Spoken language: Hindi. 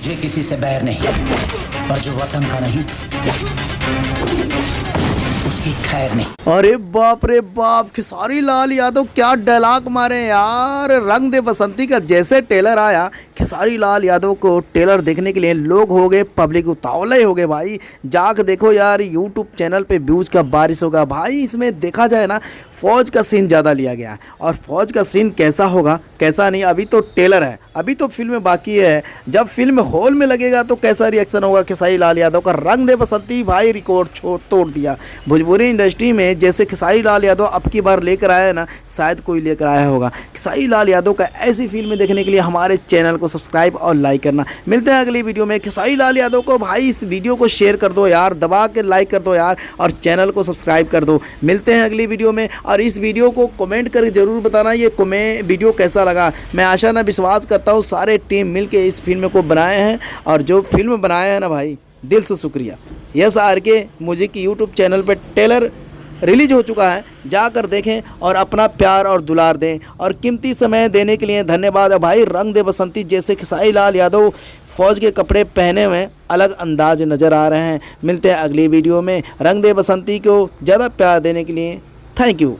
ये किसी से बैर नहीं, पर जो वतन का नहीं उसकी खैर नहीं। अरे बाप रे बाप, खेसारी लाल यादव क्या डायलॉग मारे यार। रंग दे बसंती का जैसे ट्रेलर आया, खेसारी लाल यादव को ट्रेलर देखने के लिए लोग हो गए, पब्लिक उतावले हो गए भाई। जाके देखो यार, यूट्यूब चैनल पे व्यूज का बारिश होगा भाई। इसमें देखा जाए ना, फौज का सीन ज़्यादा लिया गया है, और फौज का सीन कैसा होगा कैसा नहीं, अभी तो ट्रेलर है, अभी तो फिल्म बाकी है। जब फिल्म हॉल में लगेगा तो कैसा रिएक्शन होगा खेसारी लाल यादव का। रंग दे बसंती भाई रिकॉर्ड तोड़ दिया भोजपुरी इंडस्ट्री में। जैसे खेसारी लाल यादव अब की बार लेकर आया है ना, शायद कोई लेकर आया होगा। खेसारी लाल यादव का ऐसी फिल्म देखने के लिए हमारे चैनल को सब्सक्राइब और लाइक करना। मिलते हैं अगली वीडियो में। खेसारी लाल यादव को भाई इस वीडियो को शेयर कर दो यार, दबा के लाइक कर दो यार, और चैनल को सब्सक्राइब कर दो। मिलते हैं अगली वीडियो में, और इस वीडियो को कमेंट करके ज़रूर बताना ये वीडियो कैसा लगा। मैं आशा ना विश्वास करता हूँ सारे टीम मिलके इस फिल्म को बनाए हैं, और जो फिल्म बनाए हैं ना भाई, दिल से शुक्रिया। यस आर के म्यूजिक की यूट्यूब चैनल पर ट्रेलर रिलीज हो चुका है, जाकर देखें और अपना प्यार और दुलार दें, और कीमती समय देने के लिए धन्यवाद। भाई रंग दे बसंती जैसे खेसारी लाल यादव फौज के कपड़े पहने हुए अलग अंदाज नज़र आ रहे हैं। मिलते हैं अगली वीडियो में। रंग दे बसंती को ज़्यादा प्यार देने के लिए थैंक यू।